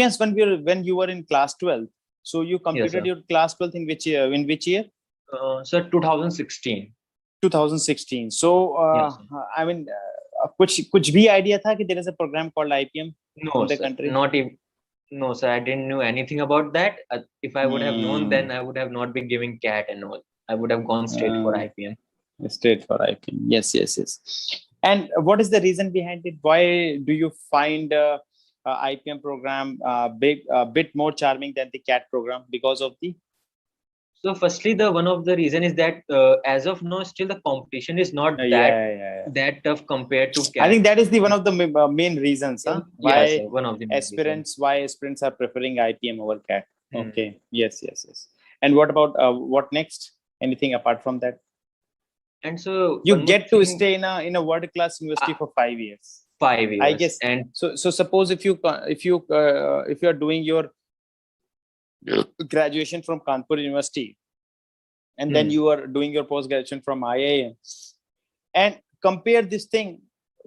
Yes, when you were in class 12, so you Yes, completed sir. your class 12th in which year? In which year? Sir, 2016. 2016. So Yes, sir. I mean, कुछ भी idea था कि there is a program called IPM No, in the sir. country? Not even. No, sir. I didn't know anything about that. If I would have known, then Hmm. I would have not been giving CAT and all. I would have gone straight for Uh, IPM. Straight for IPM. Yes, yes, yes. And what is the reason behind it? Why do you find IPM program bit more charming than the CAT program because of the? So, firstly, the one of the reason is that as of now, still the competition is not Yeah, yeah, yeah. that tough compared to I think CAT. that is the one of the main reasons, huh? Yes, Why sir. One of the main reasons. aspirants are preferring IPM over CAT. Hmm. Okay. Yes, yes, yes. And what about what next? Anything apart from that? And so You one more get to thing, stay in a world class university for 5 years. I 5 years, guess. and So suppose if you are doing your graduation from Kanpur University, and then hmm, you are doing your post graduation from IIM, and compare this thing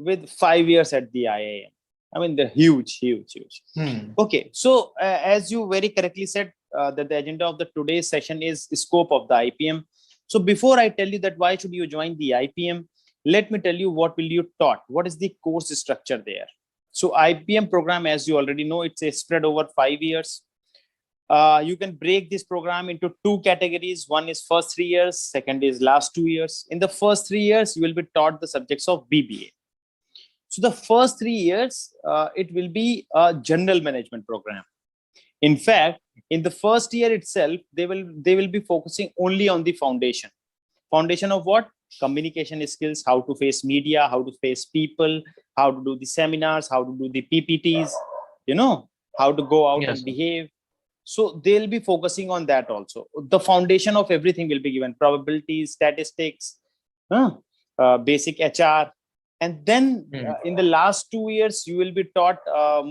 with 5 years at the IIM. I mean, they're huge, huge, huge. hmm, Okay, so as you very correctly said, that the agenda of the today's session is scope of the IPM. So before I tell you that why should you join the IPM, let me tell you what will you taught. What is the course structure there? So IPM program, as you already know, it's a spread over 5 years. You can break this program into two categories. One is first 3 years, second is last 2 years. In the first 3 years, you will be taught the subjects of BBA. So the first 3 years, it will be a general management program. In fact, in the first year itself, they will be focusing only on the foundation. Foundation of what? Communication skills, how to face media, how to face people, how to do the seminars, how to do the PPTs, how to go out yes, and sir. behave. So they'll be focusing on that also. The foundation of everything will be given: probabilities, statistics, basic HR. And then Hmm, in the last 2 years, you will be taught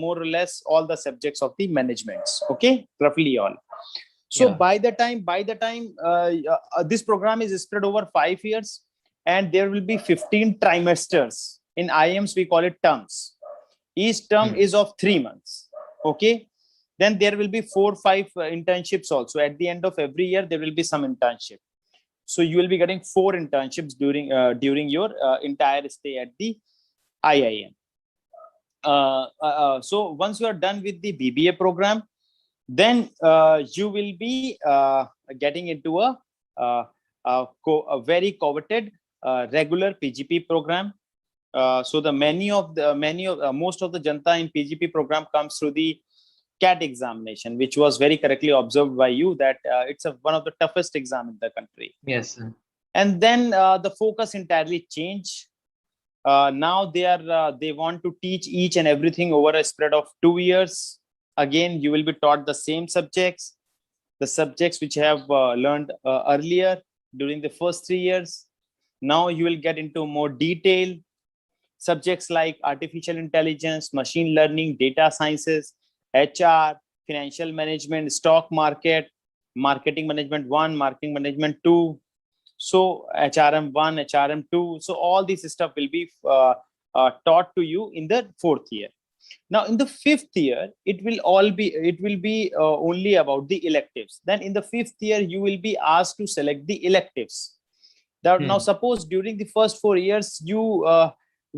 more or less all the subjects of the managements. Okay, roughly all. So yeah, by the time this program is spread over 5 years, and there will be 15 trimesters. In IMs, we call it terms. Each term hmm, is of 3 months. Okay. Then there will be 4 5 internships also. At the end of every year, there will be some internship. So you will be getting 4 internships during your entire stay at the IIM. So once you are done with the BBA program, then you will be getting into uh, a very coveted regular PGP program. So the many of most of the janta in PGP program comes through the CAT examination, which was very correctly observed by you that it's one of the toughest exam in the country. yes, sir. And then the focus entirely changed. Now they want to teach each and everything over a spread of 2 years. Again, you will be taught the same subjects, the subjects which you have learned earlier during the first 3 years. Now you will get into more detail subjects like artificial intelligence, machine learning, data sciences, HR, financial management, stock market, marketing management 1, marketing management 2. So HRM 1, HRM 2. So all this stuff will be taught to you in the fourth year. Now in the fifth year, it will be only about the electives. Then in the fifth year, you will be asked to select the electives. Now Hmm, suppose during the first 4 years, you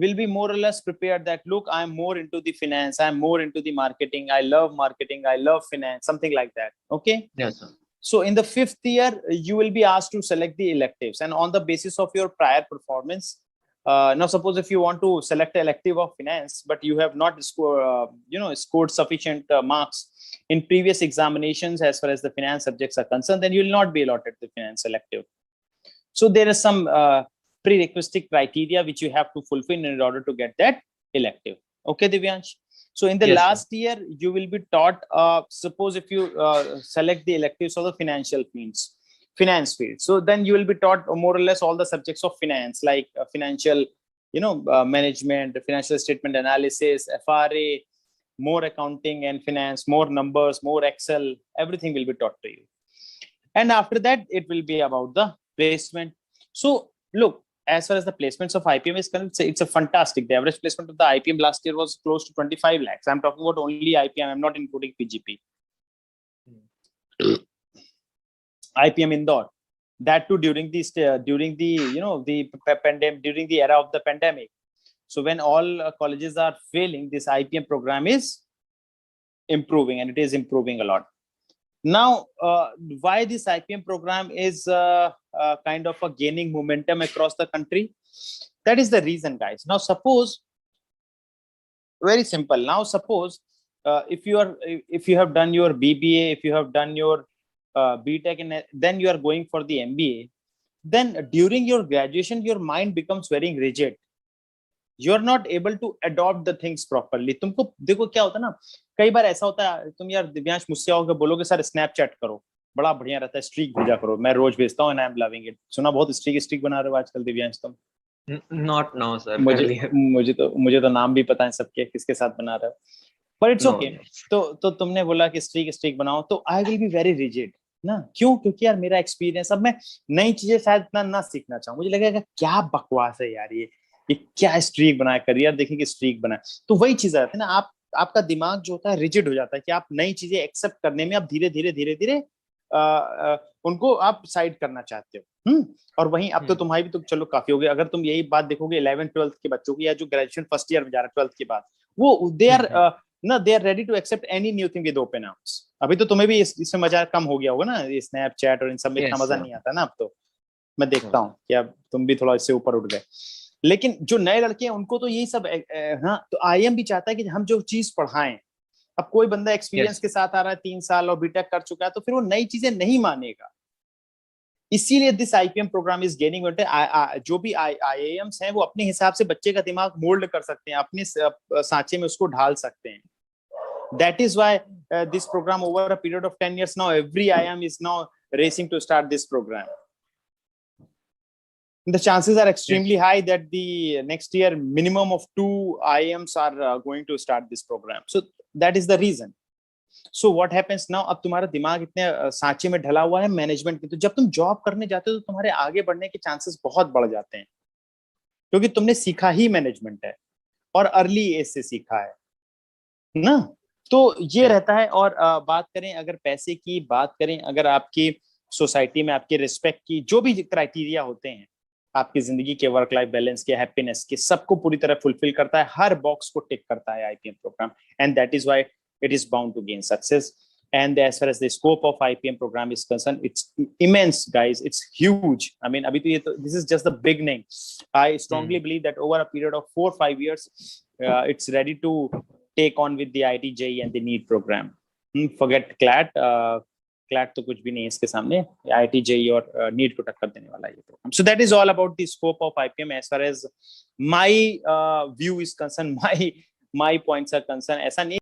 will be more or less prepared that, look, I'm more into the finance, I'm more into the marketing, I love finance, something like that. Okay. yes, sir. So in the fifth year, you will be asked to select the electives, and on the basis of your prior performance. Now, suppose if you want to select elective of finance, but you have not scored sufficient marks in previous examinations as far as the finance subjects are concerned, then you will not be allotted the finance elective. So there is some prerequisite criteria which you have to fulfill in order to get that elective. Okay, Divyansh. So in the Yes, sir. last year, you will be taught. Suppose if you select the electives of the finance field. So then you will be taught more or less all the subjects of finance, like financial, management, financial statement analysis, FRA, more accounting and finance, more numbers, more Excel. Everything will be taught to you. And after that, it will be about the placement. So look, as far as the placements of IPM is concerned, it's a fantastic. The average placement of the IPM last year was close to 25 lakhs. I'm talking about only IPM. I'm not including PGP. IPM Indore. That too during the pandemic, during the era of the pandemic. So when all colleges are failing, this IPM program is improving, and it is improving a lot. Now, why this IPM program is kind of a gaining momentum across the country? That is the reason, guys. Now, suppose, very simple. Now, suppose if you have done your BBA, if you have done your BTech, and then you are going for the MBA, then during your graduation, your mind becomes very rigid. You are not able to adopt the things properly. तुमको देखो क्या होता है ना, कई बार ऐसा होता है, तुम यार दिव्यांश मुझसे आओगे, बोलोगे सर स्नैपचैट करो, बड़ा बढ़िया रहता है, स्ट्रीक भेजा करो, मैं रोज भेजता हूँ and I am loving it. सुना बहुत स्ट्रीक बना रहे हो आजकल दिव्यांश तुम? Not now, sir. मुझे तो नाम भी पता है सबके, किसके साथ बना रहे हो, but it's okay. तो तुमने बोला कि स्ट्रीक बनाओ, तो I will be very rigid ना. क्यों? क्योंकि यार मेरा एक्सपीरियंस, अब मैं नई चीजें शायद ना सीखना चाहूँ, मुझे लगेगा क्या बकवास है यार, ये क्या स्ट्रीक बनाया, करियर देखें कि स्ट्रीक बना. तो वही चीज आती है ना, आपका दिमाग जो होता है रिजिड हो जाता है कि आप नई चीजें एक्सेप्ट करने में आप धीरे धीरे उनको आप साइड करना चाहते हो. और वहीं अब तो तुम्हारी भी तो चलो काफी हो गई. अगर तुम यही बात देखोगे 11th-12th के बच्चों की, या जो ग्रेजुएशन फर्स्ट ईयर में जा रहा है 12th के बाद, वो they are ready to accept any new thing with open arms. अभी तो तुम्हें भी इसमें मजा कम हो गया होगा ना, ये स्नैपचैट और इन सब में इतना मजा नहीं आता ना. अब तो मैं देखता हूँ कि अब तुम भी थोड़ा इससे ऊपर उठ गए. लेकिन जो नए लड़के हैं उनको तो यही सब तो IIM भी चाहता है कि हम जो चीज पढ़ाएं, अब कोई बंदा एक्सपीरियंस के साथ आ रहा है 3 साल और बीटेक कर चुका है, तो फिर वो नई चीजें नहीं मानेगा. इसीलिए this IPM programme is gaining. जो भी IIMs हैं वो अपने हिसाब से बच्चे का दिमाग मोल्ड कर सकते हैं, अपने सांचे में उसको ढाल सकते हैं. That is why this program, over a period of 10 years now, every IIM is now racing to start this program. The chances are extremely high that the next year minimum of 2 IIMs are going to start this program. So that is the reason. So what happens now, अब तुम्हारा दिमाग इतने सांचे में ढला हुआ है management की, तो जब तुम जॉब करने जाते हो तो तुम्हारे आगे बढ़ने के चांसेस बहुत बढ़ जाते हैं, क्योंकि तुमने सीखा ही मैनेजमेंट है और अर्ली एज से सीखा है ना. तो ये रहता है. और बात करें अगर पैसे की बात करें, अगर आपकी सोसाइटी में आपके रिस्पेक्ट की जो भी क्राइटेरिया होते हैं, आपकी जिंदगी के वर्क लाइफ बैलेंस के, हैप्पीनेस के, सबको पूरी तरह फुलफिल करता है, हर बॉक्स को टिक करता है IPM programme. And that is why it is bound to gain success. And as far as the scope of IPM program is concerned, it's immense, guys. It's huge. I mean, this is just the beginning. I strongly believe that over a period of 4-5 years, it's ready to take on with the IIT JEE and the NEET program. Forget CLAT. CLAT तो कुछ भी नहीं है इसके सामने. IIT JEE और NEET को टक्कर देने वाला है ये program. So that is all about the scope of IPM as far as my view is concerned, my points are concerned. ऐसा नहीं